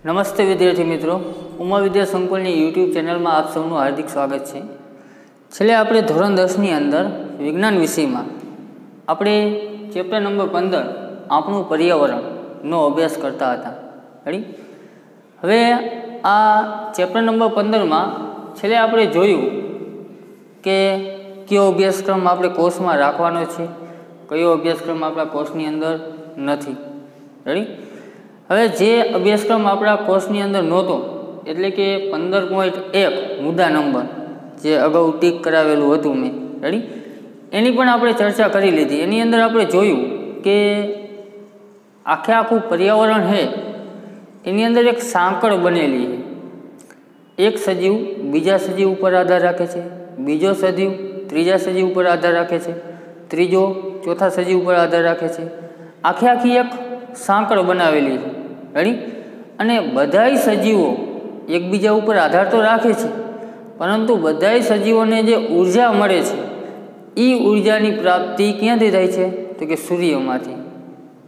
નમસ્તે વિદ્યાર્થી મિત્રો, ઉમા વિદ્યા સંકુલની યુટ્યુબ ચેનલમાં આપ સૌનું હાર્દિક સ્વાગત છે। છેલ્લે આપણે ધોરણ 10ની અંદર વિજ્ઞાન વિષયમાં આપણે ચેપ્ટર નંબર 15 આપણું પર્યાવરણનો અભ્યાસ કરતા હતા। રેડી? હવે આ ચેપ્ટર નંબર 15માં છેલ્લે આપણે જોયું કે કયો અભ્યાસક્રમ આપણે કોર્સમાં રાખવાનો છે, કયો અભ્યાસક્રમ આપણા કોર્સની અંદર નથી। રેડી? હવે જે અભ્યાસક્રમ આપણા કોર્સની અંદર નહોતો, એટલે કે 15.1 મુદ્દા નંબર જે અગાઉ ટીક કરાવેલું હતું મેં, રેડી, એની પણ આપણે ચર્ચા કરી લીધી। એની અંદર આપણે જોયું કે આખું પર્યાવરણ છે એની અંદર એક સાંકળ બનેલી છે। એક સજીવ બીજા સજીવ ઉપર આધાર રાખે છે, બીજો સજીવ ત્રીજા સજીવ ઉપર આધાર રાખે છે, ત્રીજો ચોથા સજીવ ઉપર આધાર રાખે છે। આખી એક સાંકળ બનાવેલી છે। રેડી? અને બધાય સજીવો એકબીજા ઉપર આધાર તો રાખે છે, પરંતુ બધાય સજીવોને જે ઉર્જા મળે છે એ ઉર્જાની પ્રાપ્તિ ક્યાંથી થાય છે? તો કે સૂર્યમાંથી।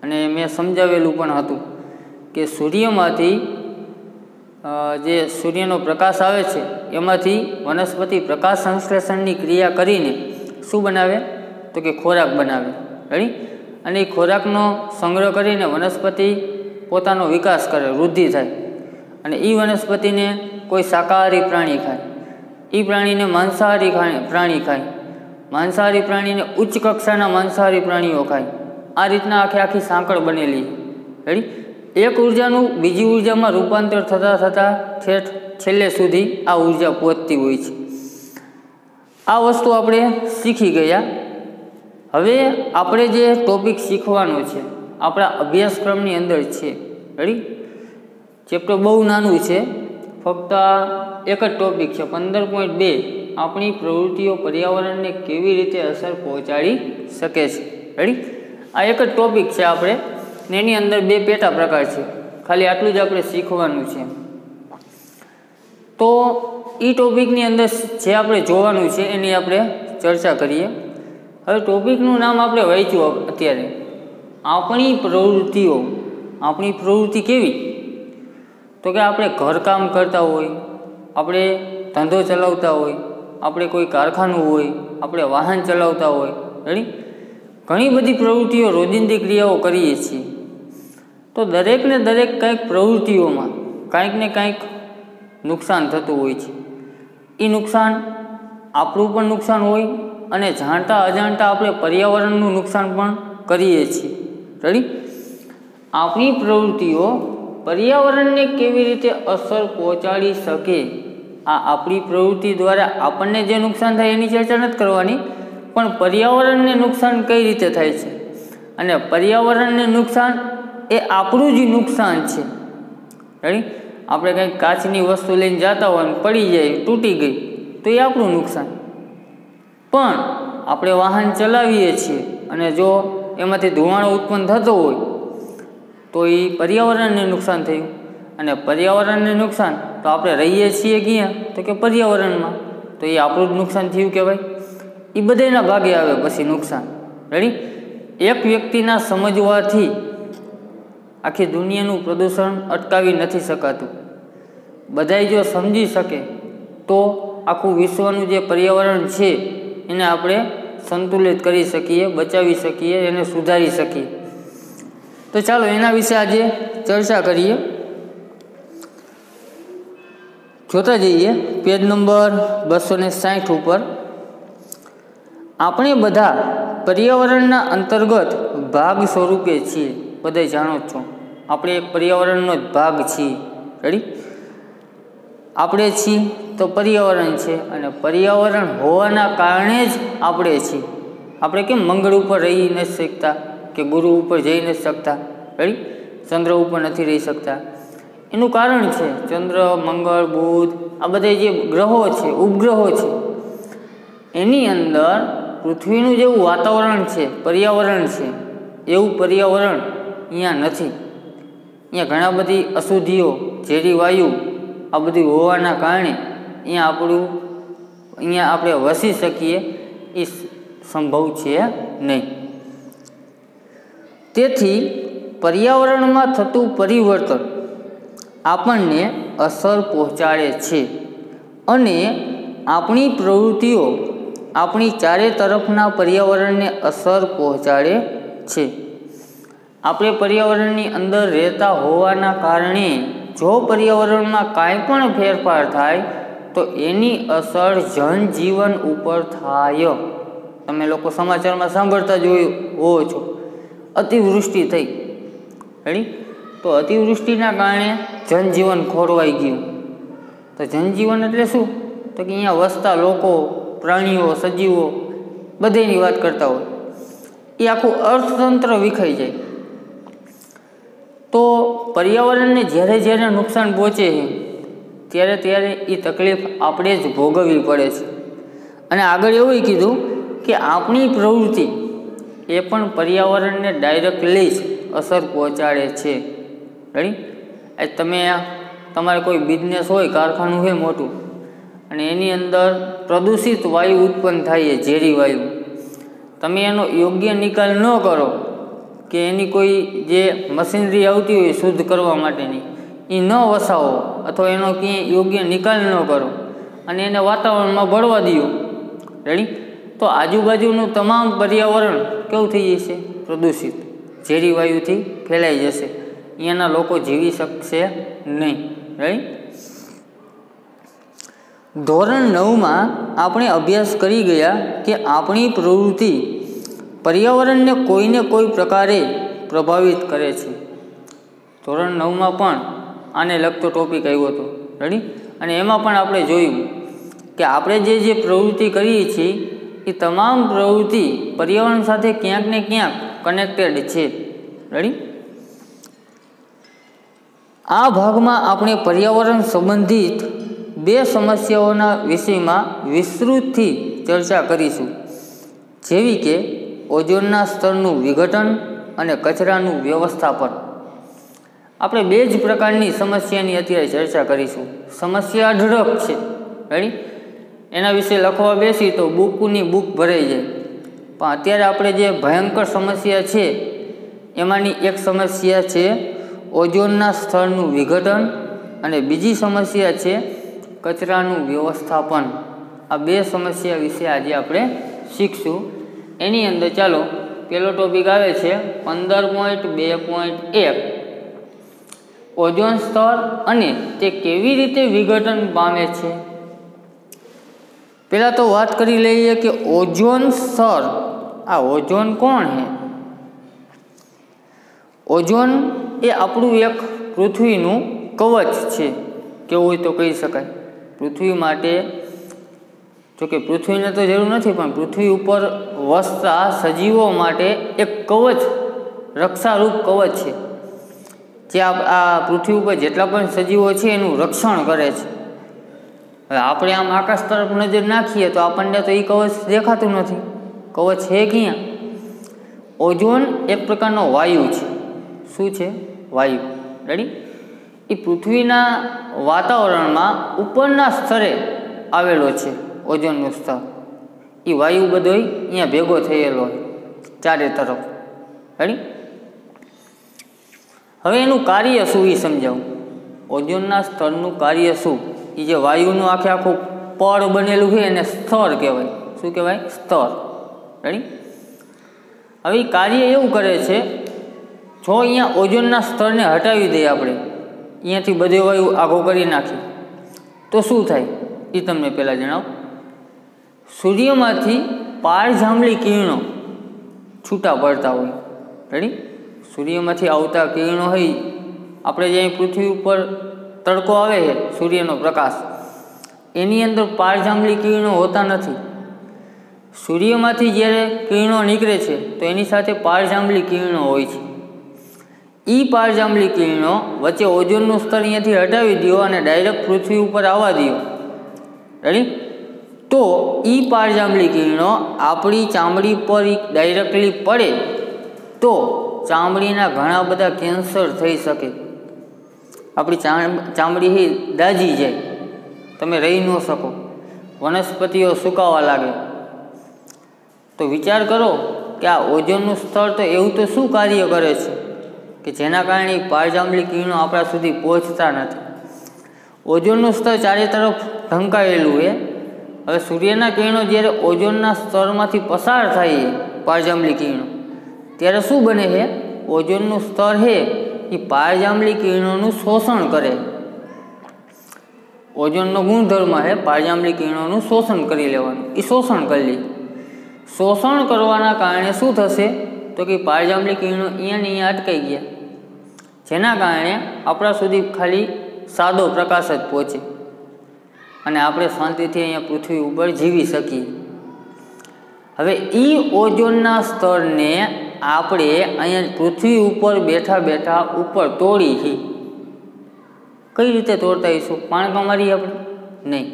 અને મેં સમજાવેલું પણ હતું કે સૂર્યમાંથી જે સૂર્યનો પ્રકાશ આવે છે એમાંથી વનસ્પતિ પ્રકાશ સંશ્લેષણની ક્રિયા કરીને શું બનાવે? તો કે ખોરાક બનાવે। રેડી? અને એ ખોરાકનો સંગ્રહ કરીને વનસ્પતિ પોતાનો વિકાસ કરે, વૃદ્ધિ થાય, અને એ વનસ્પતિને કોઈ શાકાહારી પ્રાણી ખાય, એ પ્રાણીને માંસાહારી પ્રાણી ખાય, માંસાહારી પ્રાણીને ઉચ્ચ કક્ષાના માંસાહારી પ્રાણીઓ ખાય। આ રીતના આખી સાંકળ બનેલી। રેડી? એક ઉર્જાનું બીજી ઉર્જામાં રૂપાંતર થતાં ઠેઠ છેલ્લે સુધી આ ઉર્જા પહોંચતી હોય છે। આ વસ્તુ આપણે શીખી ગયા। હવે આપણે જે ટોપિક શીખવાનો છે આપણા અભ્યાસક્રમની અંદર છે, રેડી, ચેપ્ટર બહુ નાનું છે, ફક્ત એક જ ટોપિક છે 15.2 આપણી પ્રવૃત્તિઓ પર્યાવરણને કેવી રીતે અસર પહોંચાડી શકે છે। રેડી? આ એક જ ટોપિક છે આપણે, એની અંદર 2 પેટા પ્રકાર છે, ખાલી આટલું જ આપણે શીખવાનું છે। તો એ ટોપિકની અંદર જે આપણે જોવાનું છે એની આપણે ચર્ચા કરીએ। હવે ટોપિકનું નામ આપણે વાંચ્યું અત્યારે, આપણી પ્રવૃત્તિઓ। આપણી પ્રવૃત્તિ કેવી? તો કે આપણે ઘરકામ કરતા હોય, આપણે ધંધો ચલાવતા હોય, આપણે કોઈ કારખાનું હોય, આપણે વાહન ચલાવતા હોય, રેડી, ઘણી બધી પ્રવૃત્તિઓ રોજિંદી ક્રિયાઓ કરીએ છીએ। તો દરેકને દરેક કંઈક પ્રવૃત્તિઓમાં કાંઈક ને કાંઈક નુકસાન થતું હોય છે। એ નુકસાન આપણું પણ નુકસાન હોય, અને જાણતા અજાણતા આપણે પર્યાવરણનું નુકસાન પણ કરીએ છીએ। રેડી? આપણી પ્રવૃત્તિઓ પર્યાવરણને કેવી રીતે અસર પહોંચાડી શકે, આ આપણી પ્રવૃત્તિ દ્વારા આપણને જે નુકસાન થાય એની ચર્ચા નથી કરવાની, પણ પર્યાવરણને નુકસાન કઈ રીતે થાય છે, અને પર્યાવરણને નુકસાન એ આપણું જ નુકસાન છે। રેડી? આપણે કંઈક કાચની વસ્તુ લઈને જતા હોય અને પડી જાય, તૂટી ગઈ, તો એ આપણું નુકસાન। પણ આપણે વાહન ચલાવીએ છીએ અને જો એમાંથી ધુમાડો ઉત્પન્ન થતો હોય તો એ પર્યાવરણને નુકસાન થયું, અને પર્યાવરણને નુકસાન તો આપણે રહીએ છીએ ક્યાં? તો કે પર્યાવરણમાં, તો એ આપણું જ નુકસાન થયું કહેવાય। એ બધાના ભાગે આવે પછી નુકસાન। રેડી? એક વ્યક્તિના સમજવાથી આખી દુનિયાનું પ્રદૂષણ અટકાવી નથી શકાતું। બધાય જો સમજી શકે તો આખું વિશ્વનું જે પર્યાવરણ છે એને આપણે સંતુલિત કરી શકીએ, બચાવી શકીએ, એને સુધારી શકીએ। તો ચાલો એના વિશે આજે ચર્ચા કરીએ। જોતા જઈએ પેજ નંબર 260 ઉપર। આપણે બધા પર્યાવરણના અંતર્ગત ભાગ સ્વરૂપે છીએ। બધા જાણો છો આપણે એક પર્યાવરણનો જ ભાગ છીએ। રેડી? આપણે છીએ તો પર્યાવરણ છે, અને પર્યાવરણ હોવાના કારણે જ આપણે છીએ। આપણે કેમ મંગળ ઉપર રહી નથી શકતા, કે ગુરુ ઉપર જઈ નથી શકતા, રેડી, ચંદ્ર ઉપર નથી રહી શકતા? એનું કારણ છે ચંદ્ર, મંગળ, બુધ, આ બધા જે ગ્રહો છે, ઉપગ્રહો છે, એની અંદર પૃથ્વીનું જેવું વાતાવરણ છે, પર્યાવરણ છે, એવું પર્યાવરણ અહીંયા નથી। અહીંયા ઘણા બધી અશુદ્ધિઓ, ઝેરી વાયુ, આ બધી હોવાના કારણે અહીંયા આપણે વસી શકીએ એ સંભવ છે નહીં। તેથી પર્યાવરણમાં થતું પરિવર્તન આપણને અસર પહોંચાડે છે અને આપણી પ્રવૃત્તિઓ આપણી ચારે તરફના પર્યાવરણને અસર પહોંચાડે છે. આપણે પર્યાવરણની અંદર રહેતા હોવાના કારણે જો પર્યાવરણમાં કાંઈ પણ ફેરફાર થાય તો એની અસર જનજીવન ઉપર થાય. તમે લોકો સમાચારમાં સાંભળતા જોયું હોવો છો, અતિવૃષ્ટિ થઈ. રેડી? તો અતિવૃષ્ટિના કારણે જનજીવન ખોરવાઈ ગયું. તો જનજીવન એટલે શું? તો કે અહીંયા વસતા લોકો, પ્રાણીઓ, સજીવો બધાની વાત કરતા હોય, એ આખું અર્થતંત્ર વિખાઈ જાય. તો પર્યાવરણને જ્યારે નુકસાન પહોંચે ત્યારે એ તકલીફ આપણે જ ભોગવવી પડે છે. અને આગળ એવું કીધું કે આપણી પ્રવૃત્તિ એ પણ પર્યાવરણને ડાયરેક્ટલી જ અસર પહોંચાડે છે. રેડી? તમે તમારે કોઈ બિઝનેસ હોય, કારખાનું હોય મોટું, અને એની અંદર પ્રદૂષિત વાયુ ઉત્પન્ન થાય, ઝેરી વાયુ. તમે એનો યોગ્ય નિકાલ ન કરો કે એની કોઈ જે મશીનરી આવતી હોય શુદ્ધ કરવા માટેની એ ન વસાવો અથવા એનો ક્યાંય યોગ્ય નિકાલ ન કરો અને એને વાતાવરણમાં ભળવા દો. રેડી? તો આજુબાજુનું તમામ પર્યાવરણ કેવું થઈ જશે? પ્રદૂષિત, ઝેરી વાયુથી ફેલાઈ જશે. અહીંયાના લોકો જીવી શકશે નહીં. રાઈટ? ધોરણ 9માં આપણે અભ્યાસ કરી ગયા કે આપણી પ્રવૃત્તિ પર્યાવરણને કોઈને કોઈ પ્રકારે પ્રભાવિત કરે છે. ધોરણ 9માં પણ આને લગતો ટોપિક આવ્યો હતો. રેડી? અને એમાં પણ આપણે જોયું કે આપણે જે પ્રવૃત્તિ કરીએ છીએ એ તમામ પ્રવૃત્તિ પર્યાવરણ સાથે ક્યાંક ને ક્યાંક કનેક્ટેડ છે. રેડી? આ ભાગમાં આપણે પર્યાવરણ સંબંધિત 2 સમસ્યાઓના વિષયમાં વિસ્તૃતથી ચર્ચા કરીશું, જેવી કે ઓઝોનના સ્તરનું વિઘટન અને કચરાનું વ્યવસ્થાપન. આપણે 2 જ પ્રકારની સમસ્યાની અત્યારે ચર્ચા કરીશું. સમસ્યા અઢળક છે. રેડી? એના વિશે લખવા બેસી તો બુકની બુક ભરાઈ જાય. પણ અત્યારે આપણે જે ભયંકર સમસ્યા છે એમાંની એક સમસ્યા છે ઓઝોનના સ્તરનું વિઘટન અને બીજી સમસ્યા છે કચરાનું વ્યવસ્થાપન. આ 2 સમસ્યા વિશે આજે આપણે શીખશું. એની અંદર ચાલો પહેલો ટોપિક આવે છે 15.2.1 ઓઝોન સ્તર અને તે કેવી રીતે વિઘટન પામે છે. પહેલાં તો વાત કરી લઈએ કે ઓઝોન સ્તર. આ ઓઝોન કોણ છે? ઓઝોન એ આપણું એક પૃથ્વીનું કવચ છે, કેવું હોય તો કહી શકાય. પૃથ્વી માટે, જોકે પૃથ્વીને તો જરૂર નથી, પણ પૃથ્વી ઉપર વસતા સજીવો માટે એક કવચ, રક્ષારૂપ કવચ છે, જે આ પૃથ્વી ઉપર જેટલા પણ સજીવો છે એનું રક્ષણ કરે છે. હવે આપણે આમ આકાશ તરફ નજર નાખીએ તો આપણને તો એ કવચ દેખાતું નથી. કવચ છે ક્યાં? ઓઝોન એક પ્રકારનો વાયુ છે. શું છે? વાયુ. રેડી? એ પૃથ્વીના વાતાવરણમાં ઉપરના સ્તરે આવેલો છે ઓઝોનનું સ્તર. એ વાયુ બધો અહીંયા ભેગો થયેલો હોય ચારે તરફ. રેડી? હવે એનું કાર્ય શું એ સમજાવું. ઓઝોનના સ્તરનું કાર્ય શું? એ જે વાયુનું આખું પડ બનેલું છે એને સ્તર કહેવાય. શું કહેવાય? સ્તર. રેડી? હવે એ કાર્ય એવું કરે છે, જો અહીંયા ઓઝોનના સ્તરને હટાવી દઈએ આપણે, અહીંયાથી બધે વાયુ આઘો કરી નાખી તો શું થાય એ તમને પહેલાં જણાવું. સૂર્યમાંથી પારજાંબલી કિરણો છૂટા પડતા હોય. રેડી? સૂર્યમાંથી આવતા કિરણો હોય, આપણે જે પૃથ્વી ઉપર તડકો આવે છે, સૂર્યનો પ્રકાશ, એની અંદર પારજાંબલી કિરણો હોતા નથી. સૂર્યમાંથી જ્યારે કિરણો નીકળે છે તો એની સાથે પારજાંબલી કિરણો હોય છે. એ પારજાંબલી કિરણો વચ્ચે ઓઝોનનું સ્તર અહીંયાથી હટાવી દો અને ડાયરેક્ટ પૃથ્વી ઉપર આવવા દો. રેડી? તો એ પારજાંબલી કિરણો આપણી ચામડી પર ડાયરેક્ટલી પડે તો ચામડીના ઘણા બધા કેન્સર થઈ શકે. આપણી ચામડી દાજી જાય, તમે રહી ન શકો, વનસ્પતિઓ સુકાવા લાગે. તો વિચાર કરો કે આ ઓઝોનનું સ્તર તો એવું તો શું કાર્ય કરે છે? કે જેના કારણે પારજાંબલી કિરણો આપણા સુધી પહોંચતા નથી. ઓઝોનનું સ્તર ચારે તરફ ઢંકાયેલું છે. હવે સૂર્યના કિરણો જ્યારે ઓઝોનના સ્તરમાંથી પસાર થાય પારજાંબલી કિરણો, ત્યારે શું બને છે? ઓઝોનનું સ્તર છે એ પારજાંબલી કિરણોનું શોષણ કરે. ઓઝોનનો ગુણધર્મ છે પારજાંબલી કિરણોનું શોષણ કરી લેવાનું. એ શોષણ કરી લે. શોષણ કરવાના કારણે શું થશે? તો કે પારજાંબલી કિરણો અહીંયા ને અહીંયા અટકાઈ ગયા, જેના કારણે આપણા સુધી ખાલી સાદો પ્રકાશ જ પહોંચે અને આપણે શાંતિથી અહીંયા પૃથ્વી ઉપર જીવી શકીએ. હવે એ ઓઝોનના સ્તરને આપણે અહીંયા પૃથ્વી ઉપર બેઠા બેઠા ઉપર તોડી છીએ. કઈ રીતે તોડતા હઈશું? પાણકા મારી આપણે? નહીં.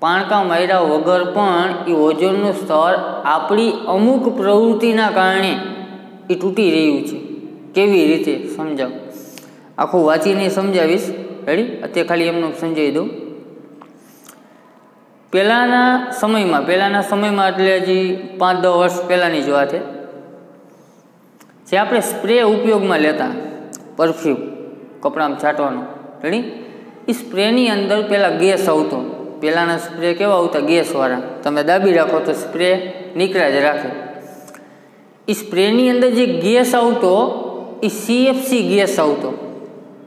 પાણકા માર્યા વગર પણ એ ઓઝોનનું સ્તર આપણી અમુક પ્રવૃત્તિના કારણે એ તૂટી રહ્યું છે. કેવી રીતે સમજાવ? આખું વાંચીને સમજાવીશ. રેડી? અત્યારે ખાલી એમનું સમજાવી દઉં. પહેલાંના સમયમાં એટલે હજી 5-10 વર્ષ પહેલાંની જ વાત છે, જે આપણે સ્પ્રે ઉપયોગમાં લેતા, પરફ્યુમ કપડામાં છાંટવાનો. રેડી? એ સ્પ્રેની અંદર પહેલાં ગેસ આવતો. પહેલાંના સ્પ્રે કેવા આવતા? ગેસવાળા. તમે દાબી રાખો તો સ્પ્રે નીકળ્યા જ રાખે. એ સ્પ્રેની અંદર જે ગેસ આવતો એ CFC ગેસ આવતો.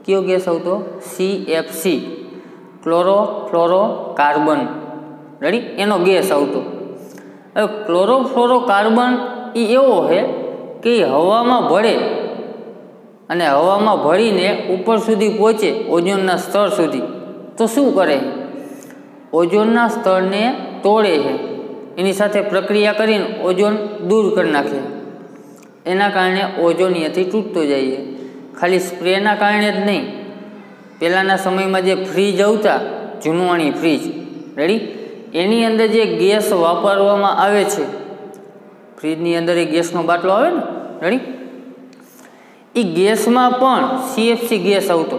કયો ગેસ આવતો? CFC, chlorofluorocarbon. રેડી? એનો ગેસ આવતો. હવે ક્લોરોફ્લોરોકાર્બન એ એવો છે કે હવામાં ભળે અને હવામાં ભળીને ઉપર સુધી પહોંચે, ઓઝોનના સ્તર સુધી. તો શું કરે? ઓઝોનના સ્તરને તોડે છે. એની સાથે પ્રક્રિયા કરીને ઓઝોન દૂર કરી નાખે. એના કારણે ઓઝોન અહીંયાથી તૂટતો જાય. ખાલી સ્પ્રેના કારણે જ નહીં. પહેલાંના સમયમાં જે ફ્રીજ આવતા, જૂનવાણી ફ્રીજ, રેડી? એની અંદર જે ગેસ વાપરવામાં આવે છે, ફ્રીજની અંદર એ ગેસનો બાટલો આવે ને, રેડી? એ ગેસમાં પણ CFC ગેસ આવતો,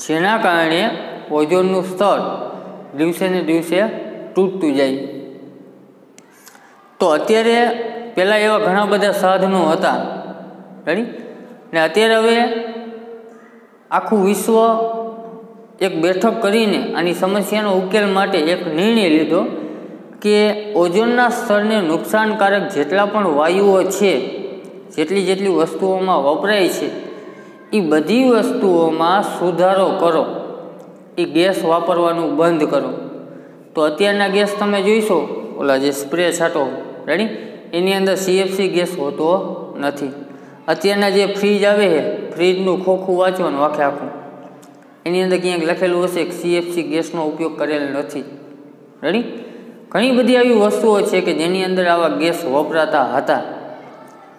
જેના કારણે ઓઝોનનું સ્તર દિવસે ને દિવસે તૂટતું જાય. તો અત્યારે પહેલાં એવા ઘણા બધા સાધનો હતા, રેડી? ને અત્યારે હવે આખું વિશ્વ એક બેઠક કરીને આની સમસ્યાનો ઉકેલ માટે એક નિર્ણય લીધો કે ઓઝોનના સ્તરને નુકસાનકારક જેટલા પણ વાયુઓ છે, જેટલી વસ્તુઓમાં વપરાય છે, એ બધી વસ્તુઓમાં સુધારો કરો. એ ગેસ વાપરવાનું બંધ કરો. તો અત્યારના ગેસ તમે જોઈશો, ઓલા જે સ્પ્રે છાંટો, રેડી? એની અંદર CFC ગેસ હોતો નથી. અત્યારના જે ફ્રીજ આવે છે, ફ્રીજનું ખોખું વાંચવાનું આખું, એની અંદર ક્યાંક લખેલું હશે કે CFC ગેસનો ઉપયોગ કરેલ નથી. રેડી? ઘણી બધી આવી વસ્તુઓ છે કે જેની અંદર આવા ગેસ વપરાતા હતા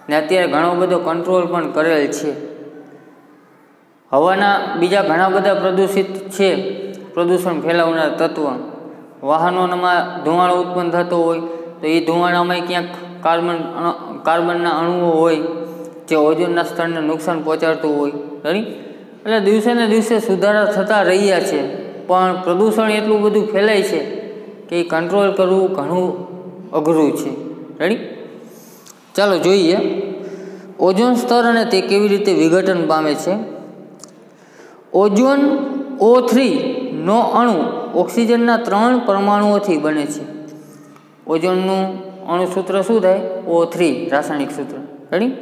ને અત્યારે ઘણો બધો કંટ્રોલ પણ કરેલ છે. હવાના બીજા ઘણા બધા પ્રદૂષિત છે, પ્રદૂષણ ફેલાવનાર તત્વ. વાહનોમાં ધુમાડો ઉત્પન્ન થતો હોય તો એ ધુમાડામાં ક્યાંક કાર્બનના અણુઓ હોય જે ઓઝોનના સ્તરને નુકસાન પહોંચાડતું હોય. રેડી? એટલે દિવસે ને દિવસે સુધારા થતા રહ્યા છે, પણ પ્રદૂષણ એટલું બધું ફેલાય છે કે એ કંટ્રોલ કરવું ઘણું અઘરું છે. રેડી? ચાલો જોઈએ ઓઝોન સ્તર અને તે કેવી રીતે વિઘટન પામે છે. ઓઝોન O3 નો અણુ ઓક્સિજનના 3 પરમાણુઓથી બને છે. ઓઝોનનું અણુસૂત્ર શું થાય? O3 રાસાયણિક સૂત્ર. રેડી?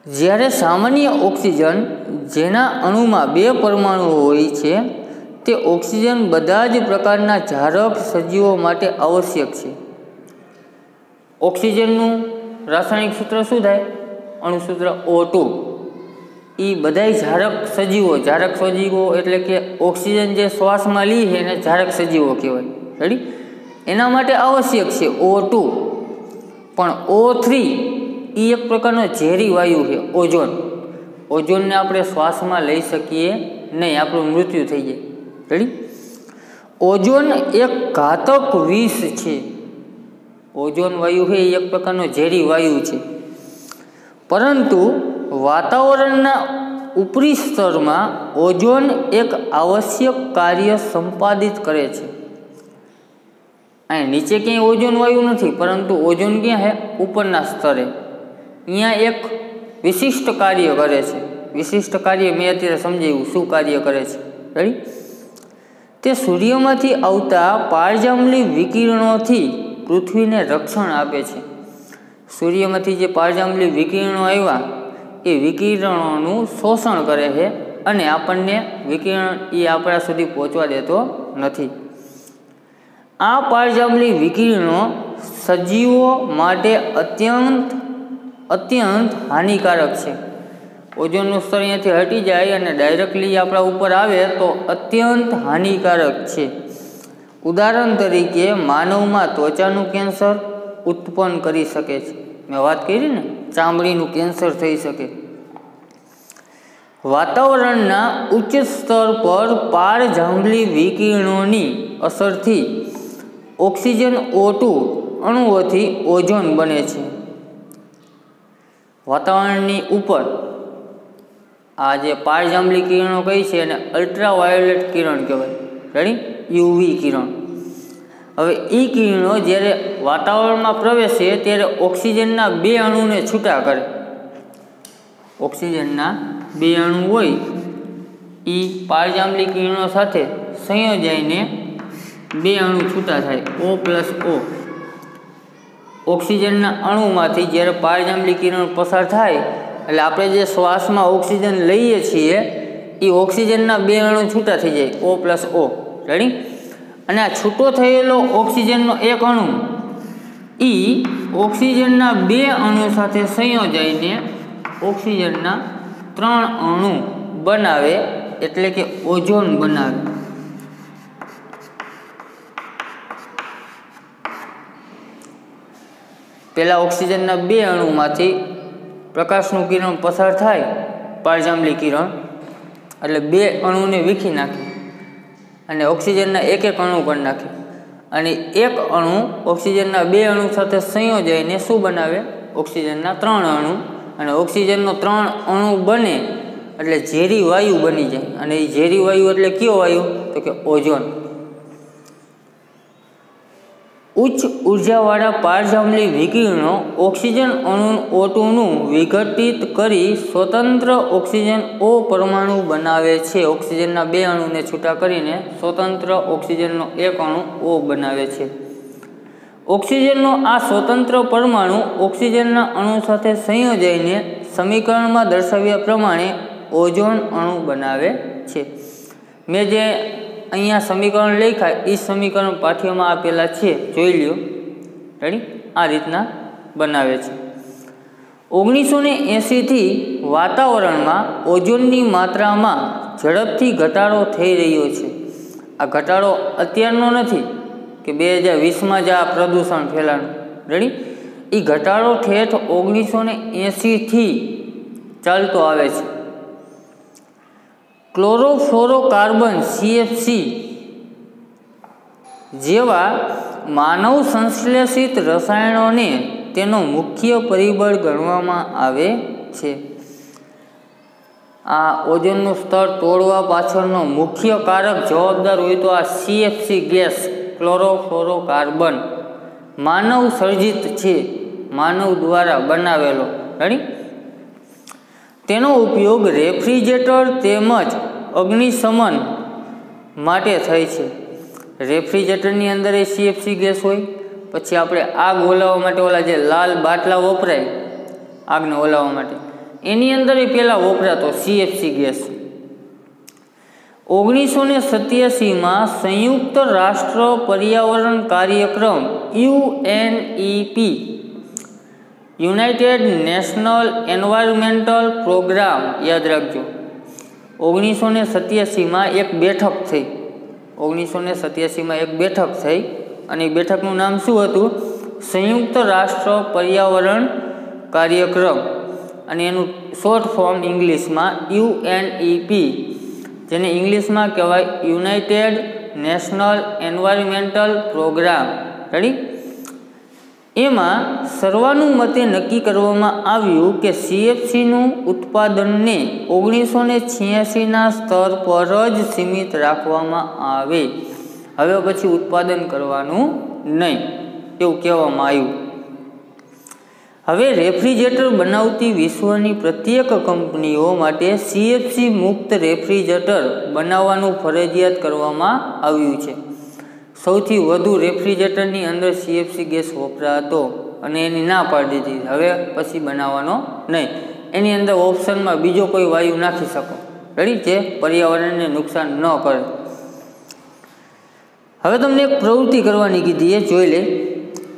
જ્યારે સામાન્ય ઓક્સિજન, જેના અણુમાં 2 પરમાણુઓ હોય છે, તે ઓક્સિજન બધા જ પ્રકારના ઝારક સજીવો માટે આવશ્યક છે. ઓક્સિજનનું રાસાયણિક સૂત્ર શું થાય? અણુસૂત્ર O2. એ બધાય ઝારક સજીવો એટલે કે ઓક્સિજન જે શ્વાસમાં લે છે એને ઝારક સજીવો કહેવાય. રેડી? એના માટે આવશ્યક છે O2. પણ O3 એ એક પ્રકારનો ઝેરી વાયુ છે, ઓઝોન. ઓઝોનને આપણે શ્વાસમાં લઈ શકીએ નહીં, આપણું મૃત્યુ થઈ જાય. રેડી? ઓઝોન એક ઘાતક વિષ છે. ઓઝોન વાયુ છે એ એક પ્રકારનો ઝેરી વાયુ છે, પરંતુ વાતાવરણના ઉપરી સ્તરમાં ઓઝોન એક આવશ્યક કાર્ય સંપાદિત કરે છે. અહીં નીચે ક્યાંય ઓઝોન વાયુ નથી, પરંતુ ઓઝોન ક્યાં છે? ઉપરના સ્તરે. અહીંયા એક વિશિષ્ટ કાર્ય કરે છે. વિશિષ્ટ કાર્ય મેં અત્યારે સમજાવ્યું શું કાર્ય કરે છે. રેડી? તે સૂર્યમાંથી આવતા પારજાંબલી વિકિરણોથી પૃથ્વીને રક્ષણ આપે છે. સૂર્યમાંથી જે પારજાંબલી વિકિરણો આવ્યા એ વિકિરણોનું શોષણ કરે છે અને આપણને વિકિરણ એ આપણા સુધી પહોંચવા દેતો નથી. આ પારજાંબલી વિકિરણો સજીવો માટે અત્યંત હાનિકારક છે. ઓઝોનનું સ્તર અહીંયાથી હટી જાય અને ડાયરેક્ટલી આપણા ઉપર આવે તો અત્યંત હાનિકારક છે. ઉદાહરણ તરીકે માનવમાં ત્વચાનું કેન્સર ઉત્પન્ન કરી શકે છે. મેં વાત કરી ને, ચામડીનું કેન્સર થઈ શકે. વાતાવરણના ઉચ્ચ સ્તર પર પારજાંબલી વિકિરણોની અસરથી ઓક્સિજન O2 અણુઓથી ઓઝોન બને છે. વાતાવરણની ઉપર આ જે પારજાંબલી કિરણો કઈ છે એને અલ્ટ્રાવાયોલેટ કિરણ કહેવાય. રેડી? યુવી કિરણ. હવે એ કિરણો જ્યારે વાતાવરણમાં પ્રવેશે ત્યારે ઓક્સિજનના 2 અણુને છૂટા કરે. ઓક્સિજનના 2 અણુ હોય એ પારજાંબલી કિરણો સાથે સંયોજાઈને 2 અણુ છૂટા થાય, O+O. ઓક્સિજનના અણુમાંથી જ્યારે પારજાંબલી કિરણ પસાર થાય એટલે આપણે જે શ્વાસમાં ઓક્સિજન લઈએ છીએ એ ઓક્સિજનના 2 અણુ છૂટા થઈ જાય, O+O. રેડી? અને આ છૂટો થયેલો ઓક્સિજનનો એક અણુ એ ઓક્સિજનના 2 અણુ સાથે સંયોજાઈને ઓક્સિજનના 3 અણુ બનાવે, એટલે કે ઓઝોન બનાવે. પહેલા ઓક્સિજનના 2 અણુમાંથી પ્રકાશનું કિરણ પસાર થાય, પારજાંબલી કિરણ, એટલે 2 અણુને વીખી નાખે અને ઓક્સિજનના એક અણુ કરી નાખે. અને એક અણુ ઓક્સિજનના 2 અણુ સાથે સંયોજાઈને શું બનાવે? ઓક્સિજનના 3 અણુ. અને ઓક્સિજનનો 3 અણુ બને એટલે ઝેરી વાયુ બની જાય. અને એ ઝેરી વાયુ એટલે કયો વાયુ? તો કે ઓઝોન. ઉચ્ચ ઉર્જાવાળા પારજાંબલી વિકિરણો ઓક્સિજન અણુ O2નું વિઘટિત કરી સ્વતંત્ર ઓક્સિજન O પરમાણુ બનાવે છે. ઓક્સિજનના 2 અણુને છૂટા કરીને સ્વતંત્ર ઓક્સિજનનો એક અણુ O બનાવે છે. ઓક્સિજનનો આ સ્વતંત્ર પરમાણુ ઓક્સિજનના અણુ સાથે સંયોજાઈને સમીકરણમાં દર્શાવ્યા પ્રમાણે ઓઝોન અણુ બનાવે છે. મેં જે અહીંયા સમીકરણ લખ્યા એ સમીકરણ પાઠ્યમાં આપેલા છે, જોઈ લ્યો. રેડી? આ રીતના બનાવે છે. 1980થી વાતાવરણમાં ઓઝોનની માત્રામાં ઝડપથી ઘટાડો થઈ રહ્યો છે. આ ઘટાડો અત્યારનો નથી કે 2020માં જ આ પ્રદૂષણ ફેલાનું. રેડી? એ ઘટાડો ઠેઠ 1980થી ચાલતો આવે છે. ક્લોરોફ્લોરોકાર્બન CFC જેવા માનવ સંશ્લેષિત રસાયણોને તેનો મુખ્ય પરિબળ ગણવામાં આવે છે. આ ઓઝોનનું સ્તર તોડવા પાછળનો મુખ્ય કારક જવાબદાર હોય તો આ CFC ગેસ, ક્લોરોફ્લોરોકાર્બન, માનવ સર્જિત છે, માનવ દ્વારા બનાવેલો. રેડી? તેનો ઉપયોગ રેફ્રિજરેટર તેમજ અગ્નિશમન માટે થાય છે. રેફ્રિજરેટરની અંદર એ CFC ગેસ હોય. પછી આપણે આગ ઓલાવવા માટે ઓલા જે લાલ બાટલા વપરાય આગને ઓલાવવા માટે, એની અંદર એ પહેલાં વપરાતો CFC ગેસ. 1987માં સંયુક્ત રાષ્ટ્ર પર્યાવરણ કાર્યક્રમ UNEP, united national environmental programme, યાદ રાખજો, 1987માં એક બેઠક થઈ. 1987માં એક બેઠક થઈ અને એ બેઠકનું નામ શું હતું? સંયુક્ત રાષ્ટ્ર પર્યાવરણ કાર્યક્રમ. અને એનું શોર્ટ ફોર્મ ઇંગ્લિશમાં UNEP, જેને ઇંગ્લિશમાં કહેવાય united national environmental programme. Ready? એમાં સર્વાનુમતે નક્કી કરવામાં આવ્યું કે CFCનું ઉત્પાદનને 1986ના સ્તર પર જ સીમિત રાખવામાં આવે. હવે પછી ઉત્પાદન કરવાનું નહીં, એવું કહેવામાં આવ્યું. હવે રેફ્રિજરેટર બનાવતી વિશ્વની પ્રત્યેક કંપનીઓ માટે CFC મુક્ત રેફ્રિજરેટર બનાવવાનું ફરજિયાત કરવામાં આવ્યું છે. સૌથી વધુ રેફ્રિજરેટરની અંદર CFC ગેસ વપરાતો અને એની ના પાડી દીધી. હવે પછી બનાવવાનો નહીં. એની અંદર ઓપ્શનમાં બીજો કોઈ વાયુ નાખી શકો, રેડી, જે પર્યાવરણને નુકસાન ન કરે. હવે તમને એક પ્રવૃત્તિ કરવાની કીધી, એ જોઈ લે.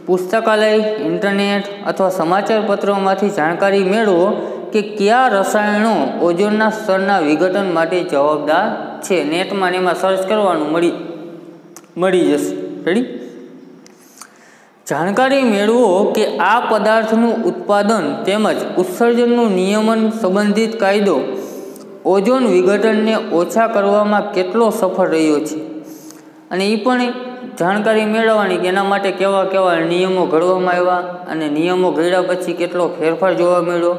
પુસ્તકાલય, ઇન્ટરનેટ અથવા સમાચાર પત્રોમાંથી જાણકારી મેળવો કે કયા રસાયણો ઓઝોનના સ્તરના વિઘટન માટે જવાબદાર છે. નેટમાં ને એમાં સર્ચ કરવાનું, મળી જશે, રેડી. જાણકારી મેળવો કે આ પદાર્થનું ઉત્પાદન તેમજ ઉત્સર્જનનું નિયમન સંબંધિત કાયદો ઓઝોન વિઘટનને ઓછા કરવામાં કેટલો સફળ રહ્યો છે. અને એ પણ જાણકારી મેળવવાની કે એના માટે કેવા કેવા નિયમો ઘડવામાં આવ્યા અને નિયમો ઘડ્યા પછી કેટલો ફેરફાર જોવા મળ્યો.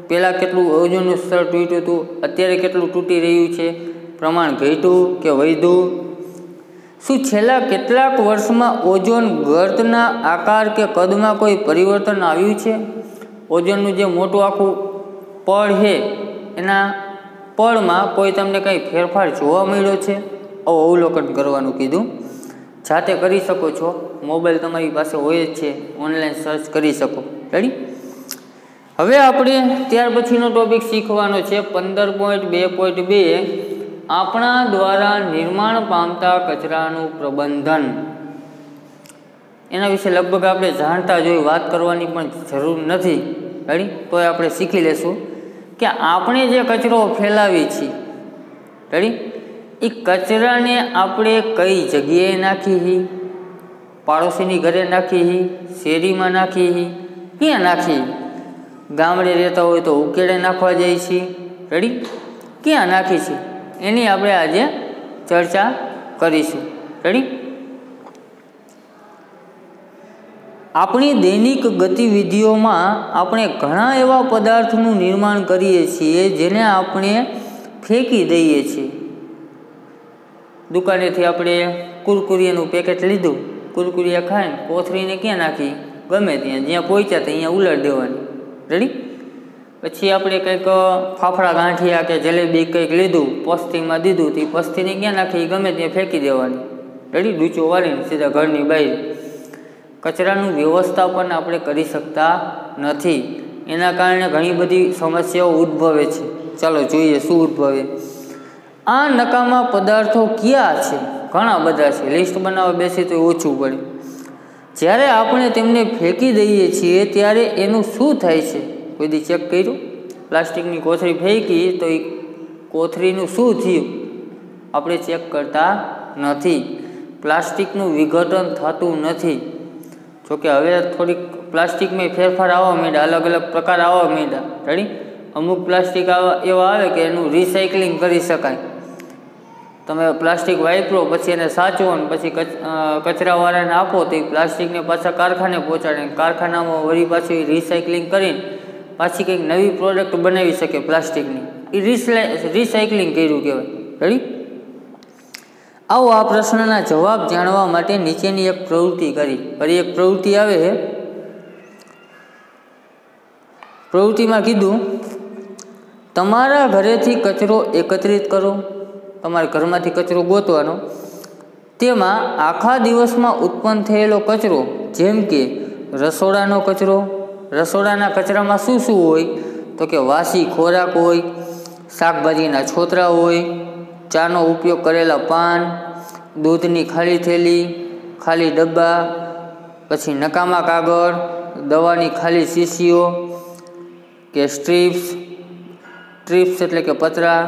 પહેલાં કેટલું ઓઝોનનું સ્તર તૂટ્યું હતું, અત્યારે કેટલું તૂટી રહ્યું છે, પ્રમાણ ઘટ્યું કે વધ્યું. શું છેલ્લા કેટલાક વર્ષમાં ઓઝોન ગર્તના આકાર કે કદમાં કોઈ પરિવર્તન આવ્યું છે? ઓઝોનનું જે મોટું આખું પડ છે એના પળમાં કોઈ તમને કંઈ ફેરફાર જોવા મળ્યો છે? આવું અવલોકન કરવાનું કીધું. જાતે કરી શકો છો, મોબાઈલ તમારી પાસે હોય જ છે, ઓનલાઈન સર્ચ કરી શકો, રેડી. હવે આપણે ત્યાર પછીનો ટોપિક શીખવાનો છે 15.2.2 આપણા દ્વારા નિર્માણ પામતા કચરાનું પ્રબંધન. એના વિશે લગભગ આપણે જાણતા જ હોય, વાત કરવાની પણ જરૂર નથી, રેડી. તોય આપણે શીખી લેશું કે આપણે જે કચરો ફેલાવીએ છીએ, રેડી, એ કચરાને આપણે કઈ જગ્યાએ નાખી, પાડોશીની ઘરે નાખી, શેરીમાં નાખી, ક્યાં નાખી? ગામડે રહેતા હોય તો ઉકેડે નાખવા જઈએ છીએ, રેડી, ક્યાં નાખી છે એની આપણે આજે ચર્ચા કરીશું, રેડી. આપણી દૈનિક ગતિવિધિઓમાં આપણે ઘણા એવા પદાર્થનું નિર્માણ કરીએ છીએ જેને આપણે ફેંકી દઈએ છીએ. દુકાનેથી આપણે કુરકુરિયાનું પેકેટ લીધું, કુરકુરિયા ખાઈને કોથળીને ક્યાં નાખી? ગમે ત્યાં, જ્યાં પહોંચ્યા ત્યાં ઉલાડી દેવાની, રેડી. પછી આપણે કંઈક ફાફડા ગાંઠિયા કે જલેબી કંઈક લીધું, પસ્તીમાં દીધું, તો એ પસ્તીને ક્યાં નાખી? ગમે ત્યાં ફેંકી દેવાની, રેડી. ડૂચો વાળીને સીધા ઘરની બહાર. કચરાનું વ્યવસ્થાપન આપણે કરી શકતા નથી. એના કારણે ઘણી બધી સમસ્યાઓ ઉદ્ભવે છે. ચાલો જોઈએ શું ઉદ્ભવે. આ નકામા પદાર્થો કયા છે? ઘણા બધા છે, લિસ્ટ બનાવવા બેસી તો ઓછું પડે. જ્યારે આપણે તેમને ફેંકી દઈએ છીએ ત્યારે એનું શું થાય છે? કોઈ દી ચેક કર્યું? પ્લાસ્ટિકની કોથળી ફેંકી તો એ કોથળીનું શું થયું? આપણે ચેક કરતા નથી. પ્લાસ્ટિકનું વિઘટન થતું નથી. જોકે હવે થોડીક પ્લાસ્ટિકમાં ફેરફાર આવવા માંડ્યા, અલગ અલગ પ્રકાર આવવા માંડ્યા, રેડી. અમુક પ્લાસ્ટિક એવા આવે કે એનું રિસાયકલિંગ કરી શકાય. તમે પ્લાસ્ટિક વાપરો પછી એને સાચવો ને પછી કચરાવાળાને આપો તો એ પ્લાસ્ટિકને પાછા કારખાને પહોંચાડે, કારખાનામાં વળી પાછું રિસાયકલિંગ કરીને પાછી કંઈક નવી પ્રોડક્ટ બનાવી શકે પ્લાસ્ટિકની. એ રિસાયકલિંગ કર્યું કહેવાય, રેડી. આવો આ પ્રશ્નના જવાબ જાણવા માટે નીચેની એક પ્રવૃત્તિ કરી. ફરી એક પ્રવૃત્તિ આવે છે. પ્રવૃત્તિમાં કીધું તમારા ઘરેથી કચરો એકત્રિત કરો. તમારા ઘરમાંથી કચરો ગોતવાનો. તેમાં આખા દિવસમાં ઉત્પન્ન થયેલો કચરો, જેમ કે રસોડાનો કચરો. રસોડાના કચરામાં શું શું હોય? તો કે વાસી ખોરાક હોય, શાકભાજીના છોતરા હોય, ચાનો ઉપયોગ કરેલા પાન, દૂધની ખાલી થેલી, ખાલી ડબ્બા, પછી નકામા કાગળ, દવાની ખાલી શીશીઓ કે સ્ટ્રીપ્સ એટલે કે પતરા,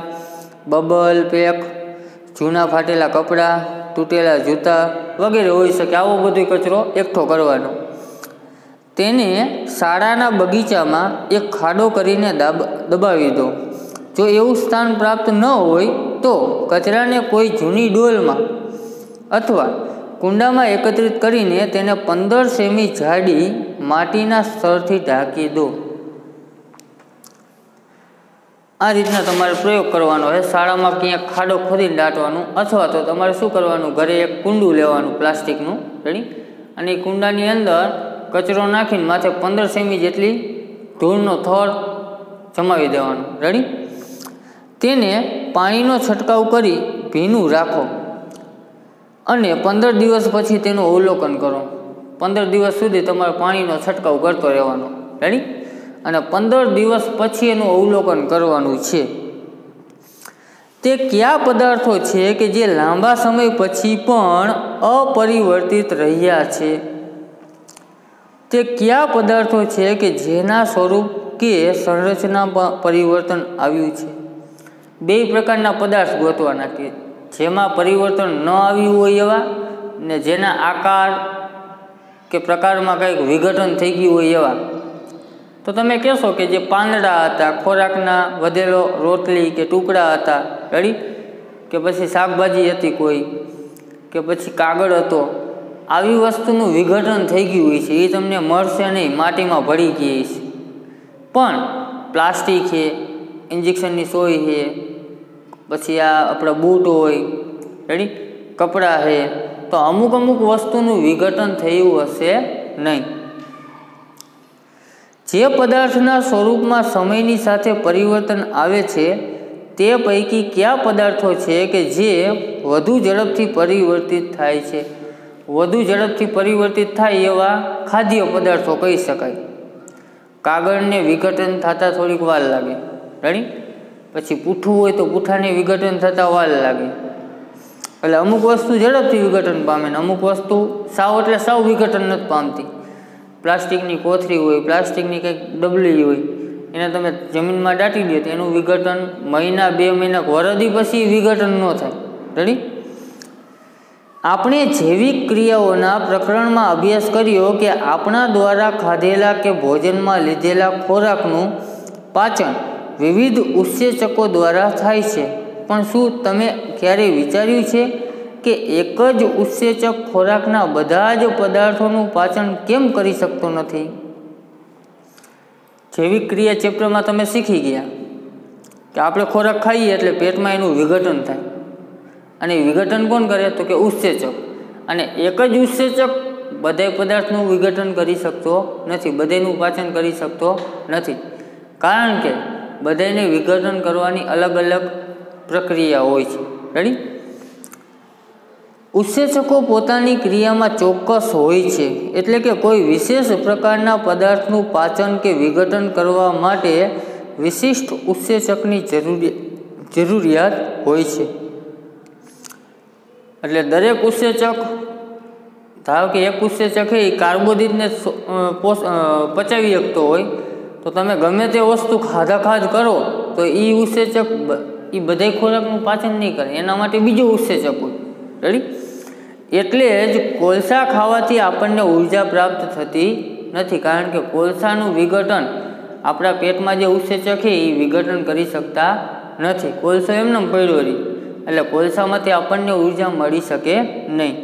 બબલ પેક, જૂના ફાટેલા કપડાં, તૂટેલા જૂતા વગેરે હોઈ શકે. આવો બધો કચરો એકઠો કરવાનો. તેને શાળાના બગીચામાં એક ખાડો કરીને દબાવી દો. જો એવું સ્થાન પ્રાપ્ત ન હોય તો કચરાને કોઈ જૂની ડોલમાં અથવા કુંડામાં એકત્રિત કરીને તેને 15 સેમી જાડી માટીના સ્તરથી ઢાંકી દો. આ રીતના તમારે પ્રયોગ કરવાનો છે. શાળામાં ક્યાંક ખાડો ખોદીને દાટવાનું, અથવા તો તમારે શું કરવાનું, ઘરે એક કુંડું લેવાનું પ્લાસ્ટિકનું, રેડી. અને એ કુંડાની અંદર કચરો નાખીને માથે 15 સેમી જેટલી ધૂળનો થર જમાવી દેવાનો. રેડી? તેને પાણીનો છંટકાવ કરી ભીનું રાખો અને 15 દિવસ પછી તેનું અવલોકન કરો. 15 દિવસ સુધી તમારે પાણીનો છંટકાવ કરતો રહેવાનો. રેડી? અને 15 દિવસ પછી એનું અવલોકન કરવાનું છે. તે કયા પદાર્થો છે કે જે લાંબા સમય પછી પણ અપરિવર્તિત રહ્યા છે? તે કયા પદાર્થો છે કે જેના સ્વરૂપ કે સંરચના પરિવર્તન આવ્યું છે? 2 પ્રકારના પદાર્થ ગોતવાના કે જેમાં પરિવર્તન ન આવ્યું હોય એવા, ને જેના આકાર કે પ્રકારમાં કંઈક વિઘટન થઈ ગયું હોય એવા. તો તમે કહેશો કે જે પાંદડા હતા, ખોરાકના વધેલો રોટલી કે ટુકડા હતા, રેડી, કે પછી શાકભાજી હતી કોઈ, કે પછી કાગળ હતો, આવી વસ્તુનું વિઘટન થઈ ગયું હોય છે. એ તમને મળશે નહીં, માટીમાં ભળી ગઈ છે. પણ પ્લાસ્ટિક છે, ઇન્જેક્શનની સોય છે, પછી આ આપણા બૂટ હોય, રેડી, કપડાં છે, તો અમુક વસ્તુનું વિઘટન થયું હશે નહીં. જે પદાર્થના સ્વરૂપમાં સમયની સાથે પરિવર્તન આવે છે તે પૈકી કયા પદાર્થો છે કે જે વધુ ઝડપથી પરિવર્તિત થાય છે? વધુ ઝડપથી પરિવર્તિત થાય એવા ખાદ્ય પદાર્થો કહી શકાય. કાગળને વિઘટન થતાં થોડીક વાર લાગે. રેડી? પછી પૂઠું હોય તો પૂઠાને વિઘટન થતાં વાર લાગે. એટલે અમુક વસ્તુ ઝડપથી વિઘટન પામે ને અમુક વસ્તુ સાવ વિઘટન નથી પામતી. પ્લાસ્ટિકની કોથળી હોય, પ્લાસ્ટિકની કંઈક ડબલી હોય, એને તમે જમીનમાં દાટી દો તો એનું વિઘટન મહિના 2 મહિના વરદી પછી વિઘટન ન થાય. રેડી? આપણે જૈવિક ક્રિયાઓના પ્રકરણમાં અભ્યાસ કર્યો કે આપણા દ્વારા ખાધેલા કે ભોજનમાં લીધેલા ખોરાકનું પાચન વિવિધ ઉત્સેચકો દ્વારા થાય છે. પણ શું તમે ક્યારેય વિચાર્યું છે કે એક જ ઉત્સેચક ખોરાકના બધા જ પદાર્થોનું પાચન કેમ કરી શકતો નથી? જૈવિક ક્રિયા ચેપ્ટરમાં તમે શીખી ગયા કે આપણે ખોરાક ખાઈએ એટલે પેટમાં એનું વિઘટન થાય. અને વિઘટન કોણ કરે? તો કે ઉત્સેચક. અને એક જ ઉત્સેચક બધા પદાર્થનું વિઘટન કરી શકતો નથી, બધાનું પાચન કરી શકતો નથી. કારણ કે બધાને વિઘટન કરવાની અલગ અલગ પ્રક્રિયા હોય છે. રેડી? ઉત્સેચકો પોતાની ક્રિયામાં ચોક્કસ હોય છે, એટલે કે કોઈ વિશેષ પ્રકારના પદાર્થનું પાચન કે વિઘટન કરવા માટે વિશિષ્ટ ઉત્સેચકની જરૂરિયાત હોય છે. એટલે દરેક ઉત્સેચક, ધારો કે એક ઉત્સેચક એ કાર્બોદિતને પચાવી શકતો હોય તો તમે ગમે તે વસ્તુ ખાધ કરો તો એ ઉત્સેચક એ બધા ખોરાકનું પાચન નહીં કરે, એના માટે બીજો ઉત્સેચક હોય. રેડી? એટલે જ કોલસા ખાવાથી આપણને ઉર્જા પ્રાપ્ત થતી નથી, કારણ કે કોલસાનું વિઘટન આપણા પેટમાં જે ઉત્સેચક છે એ વિઘટન કરી શકતા નથી. કોલસો એમને પડ્યો રહી, એટલે કોલસામાંથી આપણને ઉર્જા મળી શકે નહીં.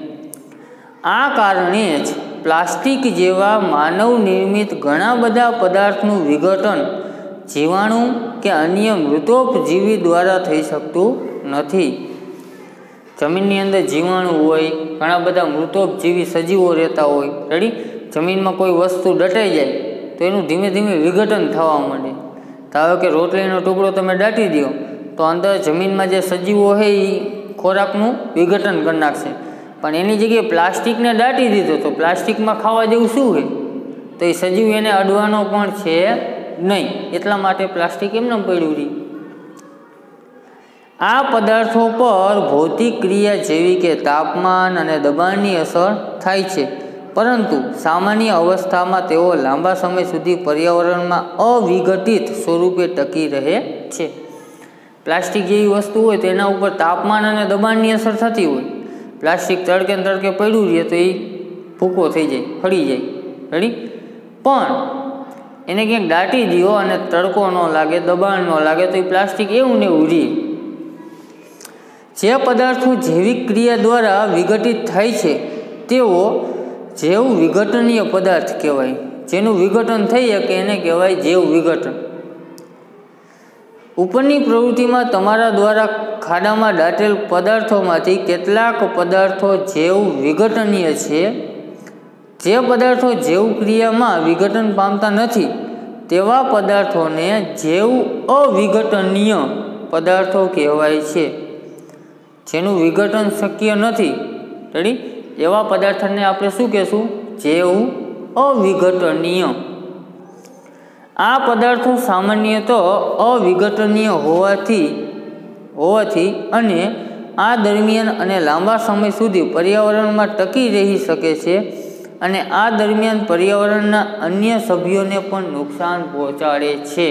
આ કારણે જ પ્લાસ્ટિક જેવા માનવ નિર્મિત ઘણા બધા પદાર્થનું વિઘટન જીવાણુ કે અન્ય મૃતોપજીવી દ્વારા થઈ શકતું નથી. જમીનની અંદર જીવાણુ હોય, ઘણા બધા મૃતોપજીવી સજીવો રહેતા હોય. રેડી? જમીનમાં કોઈ વસ્તુ દટાઈ જાય તો એનું ધીમે ધીમે વિઘટન થવા માંડે. ધારો કે રોટલીનો ટુકડો તમે દાટી દો તો અંદર જમીનમાં જે સજીવો છે એ ખોરાકનું વિઘટન કરી નાખશે. પણ એની જગ્યાએ પ્લાસ્ટિકને દાટી દીધો તો પ્લાસ્ટિકમાં ખાવા જેવું શું છે? તો એ સજીવ એને અડવાનો પણ છે નહીં. એટલા માટે પ્લાસ્ટિક એમને પડ્યું રહી. આ પદાર્થો પર ભૌતિક ક્રિયા જેવી કે તાપમાન અને દબાણની અસર થાય છે, પરંતુ સામાન્ય અવસ્થામાં તેઓ લાંબા સમય સુધી પર્યાવરણમાં અવિઘટિત સ્વરૂપે ટકી રહે છે. પ્લાસ્ટિક જેવી વસ્તુ હોય તેના ઉપર તાપમાન અને દબાણની અસર થતી હોય. પ્લાસ્ટિક તડકે પડ્યું રહે તો એ ભૂકો થઈ જાય, ફળી જાય. રેડી? પણ એને ક્યાંક દાટી દો અને તડકો ન લાગે, દબાણ ન લાગે તો એ પ્લાસ્ટિક એવું ને એવું રહે. જે પદાર્થો જૈવિક ક્રિયા દ્વારા વિઘટિત થાય છે તેઓ જૈવ વિઘટનીય પદાર્થ કહેવાય. જેનું વિઘટન થઈ શકે એને કહેવાય જૈવ વિઘટન. ઉપરની પ્રવૃત્તિમાં તમારા દ્વારા ખાડામાં દાટેલ પદાર્થોમાંથી કેટલાક પદાર્થો જૈવ વિઘટનીય છે જે પદાર્થો જૈવ ક્રિયામાં વિઘટન પામતા નથી તેવા પદાર્થોને જૈવ અવિઘટનીય પદાર્થો કહેવાય છે. જેનું વિઘટન શક્ય નથી રેડી એવા પદાર્થને આપણે શું કહેશું? જૈવ અવિઘટનીય. આ પદાર્થો સામાન્યતઃ અવિઘટનીય હોવાથી અને આ દરમિયાન અને લાંબા સમય સુધી પર્યાવરણમાં ટકી રહી શકે છે અને આ દરમિયાન પર્યાવરણના અન્ય સભ્યોને પણ નુકસાન પહોંચાડે છે.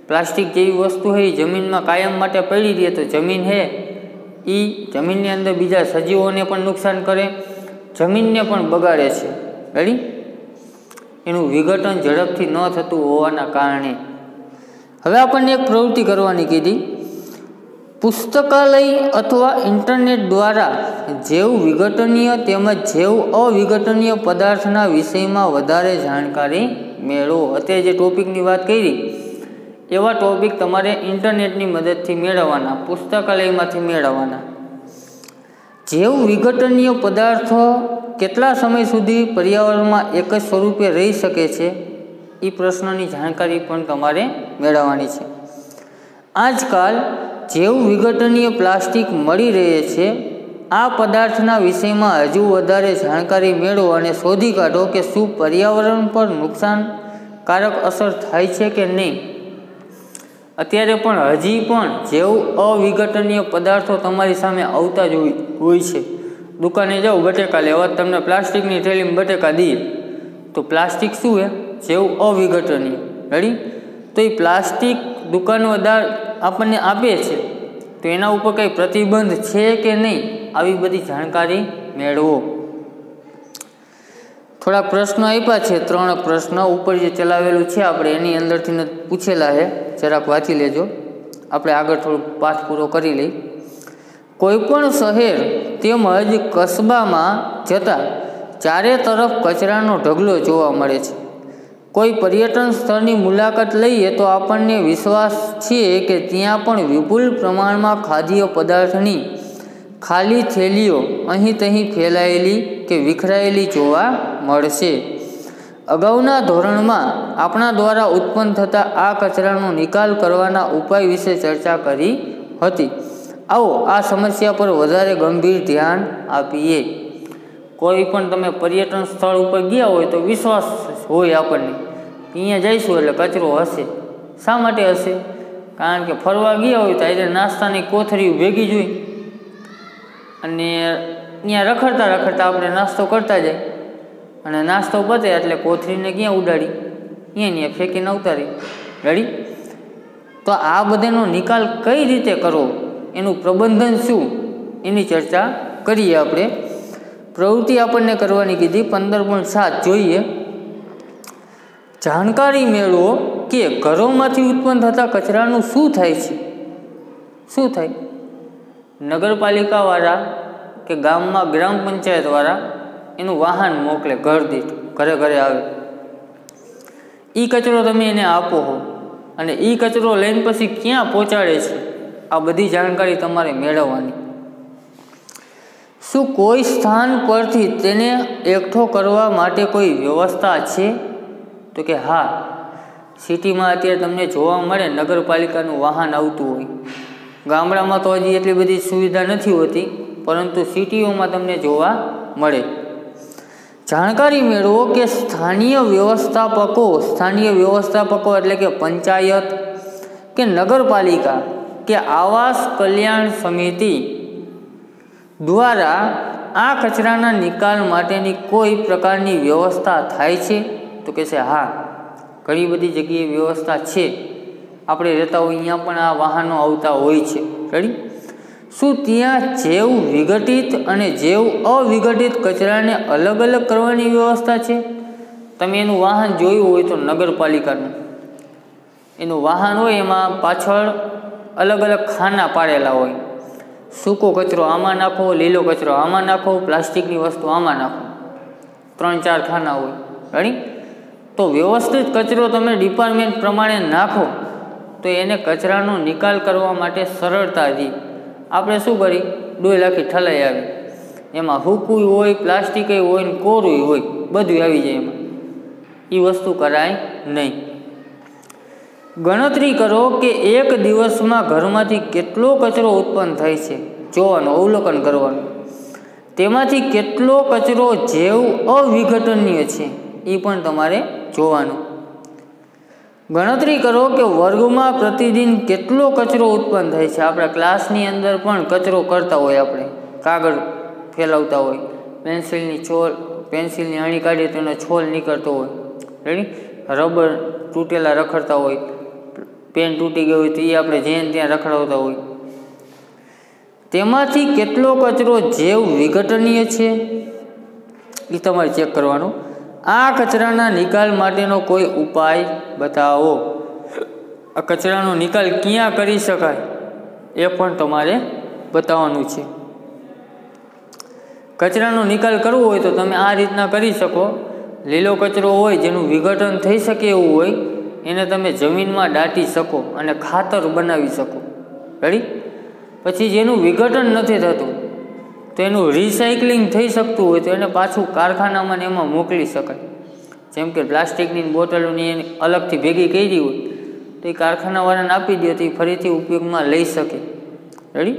પ્લાસ્ટિક જેવી વસ્તુ છે જમીનમાં કાયમ માટે પડી રહે તો જમીન છે એ જમીનની અંદર બીજા સજીવોને પણ નુકસાન કરે, જમીનને પણ બગાડે છે રેડી એનું વિઘટન ઝડપથી ન થતું હોવાના કારણે. હવે આપણને એક પ્રવૃત્તિ કરવાની કીધી. પુસ્તકાલય અથવા ઇન્ટરનેટ દ્વારા જૈવ વિઘટનીય તેમજ જૈવ અવિઘટનીય પદાર્થના વિષયમાં વધારે જાણકારી મેળવો. અત્યારે જે ટોપિકની વાત કરી એવા ટોપિક તમારે ઇન્ટરનેટની મદદથી મેળવવાના, પુસ્તકાલયમાંથી મેળવવાના. જૈવ વિઘટનીય પદાર્થો કેટલા સમય સુધી પર્યાવરણમાં એક જ સ્વરૂપે રહી શકે છે એ પ્રશ્નની જાણકારી પણ તમારે મેળવવાની છે. આજકાલ જૈવ વિઘટનીય પ્લાસ્ટિક મળી રહે છે. આ પદાર્થના વિષયમાં હજુ વધારે જાણકારી મેળવો અને શોધી કાઢો કે શું પર્યાવરણ પર નુકસાનકારક અસર થાય છે કે નહીં. અત્યારે પણ હજી પણ જૈવ અવિઘટનીય પદાર્થો તમારી સામે આવતા જ હોય છે. દુકાને જાઓ બટેકા લેવા, તમને પ્લાસ્ટિકની થેલીમાં બટેકા દઈએ તો પ્લાસ્ટિક શું છે? જૈવ અવિઘટનીય રેડી. તો એ પ્લાસ્ટિક દુકાનદાર આપણને આપે છે તો એના ઉપર કંઈ પ્રતિબંધ છે કે નહીં આવી બધી જાણકારી મેળવો. થોડા પ્રશ્નો આપ્યા છે, 3 પ્રશ્ન ઉપર જે ચલાવેલું છે આપણે એની અંદરથી પૂછેલા છે, જરાક વાંચી લેજો. આપણે આગળ થોડુંક પાઠ પૂરો કરી લઈ. કોઈપણ શહેર તેમજ કસ્બામાં જતાં ચારે તરફ કચરાનો ઢગલો જોવા મળે છે. કોઈ પર્યટન સ્થળની મુલાકાત લઈએ તો આપણને વિશ્વાસ છે કે ત્યાં પણ વિપુલ પ્રમાણમાં ખાદ્ય પદાર્થની ખાલી થેલીઓ અહીં તહીં ફેલાયેલી કે વિખરાયેલી જોવા મળશે. અગાઉના ધોરણમાં આપણા દ્વારા ઉત્પન્ન થતા આ કચરાનો નિકાલ કરવાના ઉપાય વિશે ચર્ચા કરી હતી. આવો આ સમસ્યા પર વધારે ગંભીર ધ્યાન આપીએ. કોઈ પણ તમે પર્યટન સ્થળ ઉપર ગયા હોય તો વિશ્વાસ હોય આપણને અહીંયા જઈશું એટલે કચરો હશે. શા માટે હશે? કારણ કે ફરવા ગયા હોય તો આજે નાસ્તાની કોથળીઓ ભેગી જોઈ અને ત્યાં રખડતા આપણે નાસ્તો કરતા જાય અને નાસ્તો પતે એટલે કોથળીને ક્યાં ઉડાડી? અહીંયા ફેંકીને ઉતારી રેડી. તો આ બધાનો નિકાલ કઈ રીતે કરવો, એનું પ્રબંધન શું, એની ચર્ચા કરીએ આપણે. પ્રવૃત્તિ આપણને કરવાની કીધી 15.7 જોઈએ. જાણકારી મેળવો કે ઘરોમાંથી ઉત્પન્ન થતા કચરાનું શું થાય છે. શું થાય? નગરપાલિકાવાળા કે ગામમાં ગ્રામ પંચાયતવાળા એનું વાહન મોકલે, ઘર દીઠ ઘરે આવે. એ કચરો તમે એને આપો હો અને એ કચરો લઈને પછી ક્યાં પહોંચાડે છે આ બધી જાણકારી તમારે મેળવવાની. શું કોઈ સ્થાન પરથી તેને એકઠો કરવા માટે કોઈ વ્યવસ્થા છે? તો કે હા, સિટીમાં અત્યારે તમને જોવા મળે નગરપાલિકાનું વાહન આવતું હોય. ગામડામાં તો હજી એટલી બધી સુવિધા નથી હોતી, પરંતુ સિટીઓમાં તમને જોવા મળે. જાણકારી મેળવો કે સ્થાનિય વ્યવસ્થાપકો એટલે કે પંચાયત કે નગરપાલિકા કે આવાસ કલ્યાણ સમિતિ દ્વારા આ કચરાના નિકાલ માટેની કોઈ પ્રકારની વ્યવસ્થા થાય છે? તો કે છે હા, ઘણી બધી જગ્યાએ વ્યવસ્થા છે. આપણે રહેતા હોય અહીંયા પણ આ વાહનો આવતા હોય છે રેડી. શું ત્યાં જૈવ વિઘટિત અને જૈવ અવિઘટિત કચરાને અલગ અલગ કરવાની વ્યવસ્થા છે? તમે એનું વાહન જોયું હોય તો નગરપાલિકાનું એનું વાહન હોય એમાં પાછળ અલગ અલગ ખાના પાડેલા હોય. સૂકો કચરો આમાં નાખો, લીલો કચરો આમાં નાખો, પ્લાસ્ટિકની વસ્તુ આમાં નાખો. 3-4 ખાના હોય રેડી. તો વ્યવસ્થિત કચરો તમે ડિપાર્ટમેન્ટ પ્રમાણે નાખો તો એને કચરાનો નિકાલ કરવા માટે સરળતાથી આપણે શું કરી, ડોલ આખી ઠલાઈ આવી, એમાં હૂકું હોય, પ્લાસ્ટિક હોય ને કોરું હોય બધું આવી જાય એમાં, એ વસ્તુ કરાય નહીં. ગણતરી કરો કે એક દિવસમાં ઘરમાંથી કેટલો કચરો ઉત્પન્ન થાય છે, જોવાનું, અવલોકન કરવાનું. તેમાંથી કેટલો કચરો જૈવ અવિઘટનીય છે એ પણ તમારે જોવાનું. ગણતરી કરો કે વર્ગમાં પ્રતિદિન કેટલો કચરો ઉત્પન્ન થાય છે. આપણા ક્લાસની અંદર પણ કચરો કરતા હોય, આપણે કાગળ ફેલાવતા હોય, પેન્સિલની અણી કાઢીએ તો એનો છોલ નીકળતો હોય, રેડી, રબર તૂટેલા રખડતા હોય, પેન તૂટી ગઈ હોય તો એ આપણે જ્યાં ત્યાં રખડાવતા હોય. તેમાંથી કેટલો કચરો જૈવ વિઘટનીય છે એ તમારે ચેક કરવાનું. આ કચરાના નિકાલ માટેનો કોઈ ઉપાય બતાવો. આ કચરાનો નિકાલ ક્યાં કરી શકાય એ પણ તમારે બતાવવાનું છે. કચરાનો નિકાલ કરવો હોય તો તમે આ રીતના કરી શકો. લીલો કચરો હોય જેનું વિઘટન થઈ શકે એવું હોય એને તમે જમીનમાં દાટી શકો અને ખાતર બનાવી શકો, રેડી. પછી જેનું વિઘટન નથી થતું તો એનું રિસાયકલિંગ થઈ શકતું હોય તો એને પાછું કારખાનામાં એમાં મોકલી શકાય. જેમ કે પ્લાસ્ટિકની બોટલોની એની અલગથી ભેગી કરી હોય તો એ કારખાનાવાળાને આપી દે તો એ ફરીથી ઉપયોગમાં લઈ શકે, રેડી.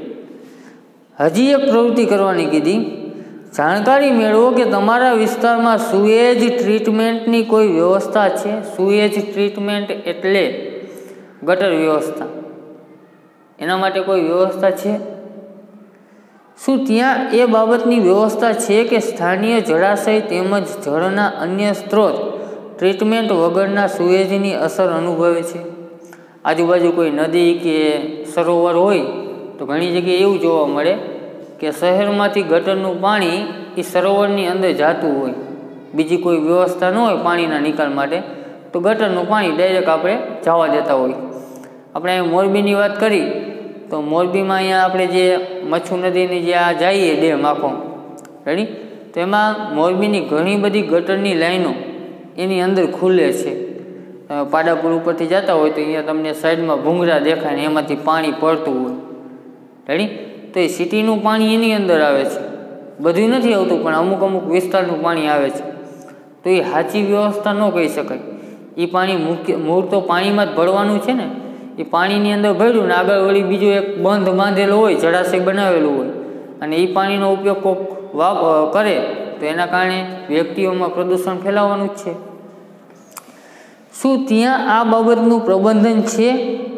હજી એક પ્રવૃત્તિ કરવાની કીધી. જાણકારી મેળવો કે તમારા વિસ્તારમાં સુએજ ટ્રીટમેન્ટની કોઈ વ્યવસ્થા છે. સુએજ ટ્રીટમેન્ટ એટલે ગટર વ્યવસ્થા, એના માટે કોઈ વ્યવસ્થા છે? શું ત્યાં એ બાબતની વ્યવસ્થા છે કે સ્થાનીય જળાશય તેમજ જળના અન્ય સ્ત્રોત ટ્રીટમેન્ટ વગરના સુએજની અસર અનુભવે છે? આજુબાજુ કોઈ નદી કે સરોવર હોય તો ઘણી જગ્યાએ એવું જોવા મળે કે શહેરમાંથી ગટરનું પાણી એ સરોવરની અંદર જતું હોય, બીજી કોઈ વ્યવસ્થા ન હોય પાણીના નિકાલ માટે, તો ગટરનું પાણી ડાયરેક્ટ આપણે જવા દેતા હોય. આપણે અહીં મોરબીની વાત કરી તો મોરબીમાં અહીંયા આપણે જે મચ્છુ નદીની જે આ જઈએ ડેમ આખો, રેડી, તો એમાં મોરબીની ઘણી બધી ગટરની લાઈનો એની અંદર ખુલે છે. પાડાપુર ઉપરથી જતા હોય તો અહીંયા તમને સાઈડમાં ભૂંગરા દેખાય ને એમાંથી પાણી પડતું હોય, રેડી. તો એ સિટીનું પાણી એની અંદર આવે છે, બધું નથી આવતું પણ અમુક અમુક વિસ્તારનું પાણી આવે છે. તો એ સાચી વ્યવસ્થા ન કહી શકાય. એ પાણી મૂળ તો પાણીમાં જ ભળવાનું છે ને. એ પાણીની અંદર ભર્યું ને આગળ વળી બીજો એક બંધ બાંધેલો હોય, જળાશય બનાવેલું હોય, અને એ પાણીનો ઉપયોગ કોક કરે તો એના કારણે વ્યક્તિઓમાં પ્રદૂષણ ફેલાવાનું જ છે. શું ત્યાં આ બાબતનું પ્રબંધન છે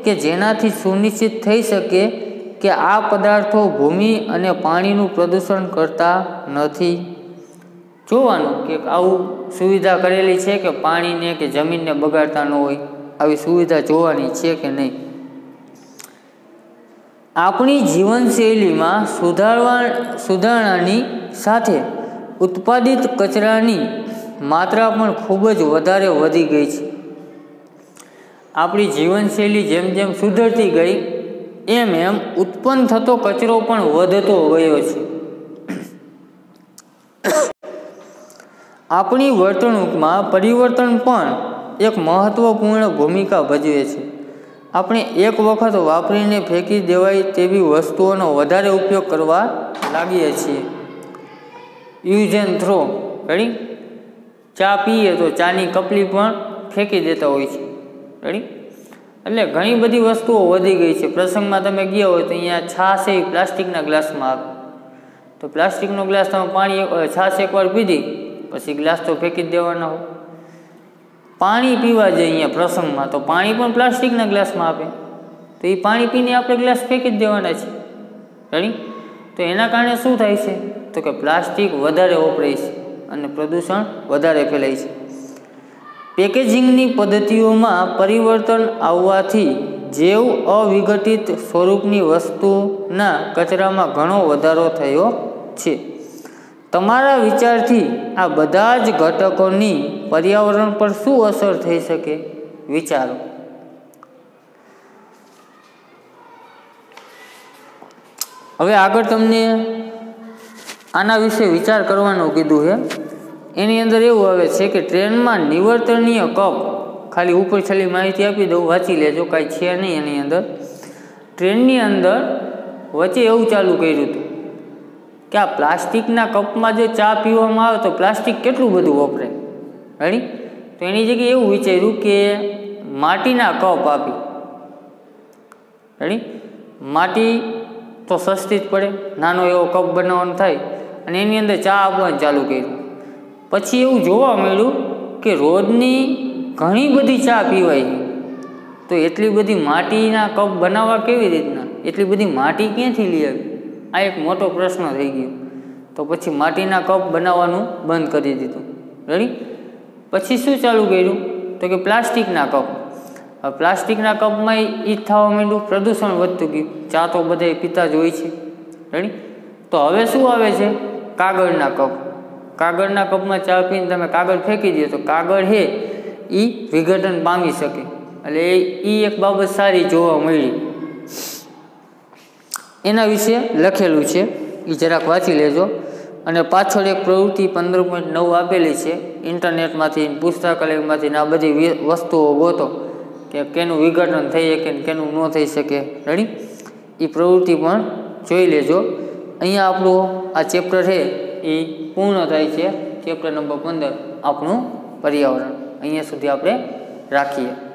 કે જેનાથી સુનિશ્ચિત થઈ શકે કે આ પદાર્થો ભૂમિ અને પાણીનું પ્રદૂષણ કરતા નથી? જોવાનું કે આવું સુવિધા કરેલી છે કે પાણીને કે જમીનને બગાડતા ન હોય, આવી સુવિધા જોવાની છે કે નહીં. આપણી જીવનશૈલીમાં સુધારણાની સાથે ઉત્પાદિત કચરાની માત્રા પણ ખૂબ જ વધારે વધી ગઈ છે. આપણી જીવનશૈલી જેમ જેમ સુધરતી ગઈ એમ એમ ઉત્પન્ન થતો કચરો પણ વધતો ગયો છે. આપણી વર્તણૂકમાં પરિવર્તન પણ એક મહત્વપૂર્ણ ભૂમિકા ભજવે છે. આપણે એક વખત વાપરીને ફેંકી દેવાય તેવી વસ્તુઓનો વધારે ઉપયોગ કરવા લાગીએ છીએ. Use and throw, ready. ચા પીએ તો ચાની કપલી પણ ફેંકી દેતા હોય છે, રેડી. એટલે ઘણી બધી વસ્તુઓ વધી ગઈ છે. પ્રસંગમાં તમે ગયા હોય તો અહીંયા છાશ એ પ્લાસ્ટિકના ગ્લાસમાં આવે તો પ્લાસ્ટિકનો ગ્લાસ તમે છાશ એકવાર પીધી પછી ગ્લાસ તો ફેંકી જ દેવાના હોય. પાણી પીવા જઈએ અહીંયા પ્રસંગમાં તો પાણી પણ પ્લાસ્ટિકના ગ્લાસમાં આપે તો એ પાણી પીને આપણે ગ્લાસ ફેંકી જ દેવાના છે, રેડી. તો એના કારણે શું થાય છે તો કે પ્લાસ્ટિક વધારે વપરાય છે અને પ્રદૂષણ વધારે ફેલાય છે. પેકેજિંગની પદ્ધતિઓમાં પરિવર્તન આવવાથી જૈવ અવિઘટિત સ્વરૂપની વસ્તુના કચરામાં ઘણો વધારો થયો છે. તમારા વિચારથી આ બધા જ ઘટકોની પર્યાવરણ પર શું અસર થઈ શકે વિચારો. હવે આગળ તમને આના વિશે વિચાર કરવાનું કીધું છે. એની અંદર એવું આવે છે કે ટ્રેનમાં નિવર્તનીય કપ, ખાલી ઉપર છેલ્લી માહિતી આપી દઉં, વાંચી લેજો, કાંઈ છે નહીં એની અંદર. ટ્રેનની અંદર વચ્ચે એવું ચાલુ કર્યું હતું કે આ પ્લાસ્ટિકના કપમાં જો ચા પીવામાં આવે તો પ્લાસ્ટિક કેટલું બધું વપરાય. રેડી? તો એની જગ્યાએ એવું વિચાર્યું કે માટીના કપ આપી. રેડી? માટી તો સસ્તી જ પડે, નાનો એવો કપ બનાવવાનો થાય અને એની અંદર ચા આપવાનું ચાલુ કર્યું. પછી એવું જોવા મળ્યું કે રોજની ઘણી બધી ચા પીવાય છે. તો એટલી બધી માટીના કપ બનાવવા કેવી રીતના? એટલી બધી માટી ક્યાંથી લઈ આવી? આ એક મોટો પ્રશ્ન થઈ ગયો. તો પછી માટીના કપ બનાવવાનું બંધ કરી દીધું. રેડી? પછી શું ચાલુ કર્યું? તો કે પ્લાસ્ટિકના કપ. પ્લાસ્ટિકના કપમાં એ થવા માંડ્યું, પ્રદૂષણ વધતું ગયું. ચા તો બધા પીતા જ હોય છે. રેડી? તો હવે શું આવે છે? કાગળના કપ. કાગળના કપમાં ચા પીને તમે કાગળ ફેંકી દો તો કાગળ છે એ વિઘટન પામી શકે. એટલે એ એક બાબત સારી જોવા મળી. એના વિશે લખેલું છે, એ જરાક વાંચી લેજો. અને પાછળ એક પ્રવૃત્તિ 15.9 આપેલી છે ઇન્ટરનેટમાંથી, પુસ્તકાલયમાંથી. આ બધી વસ્તુઓ ગોતો કે કેનું વિઘટન થઈ શકે ને કેનું ન થઈ શકે. રેડી? એ પ્રવૃત્તિ પણ જોઈ લેજો. અહીંયા આપણું આ ચેપ્ટર છે એ પૂર્ણ થાય છે. ચેપ્ટર નંબર 15 આપણું પર્યાવરણ. અહીંયા સુધી આપણે રાખીએ.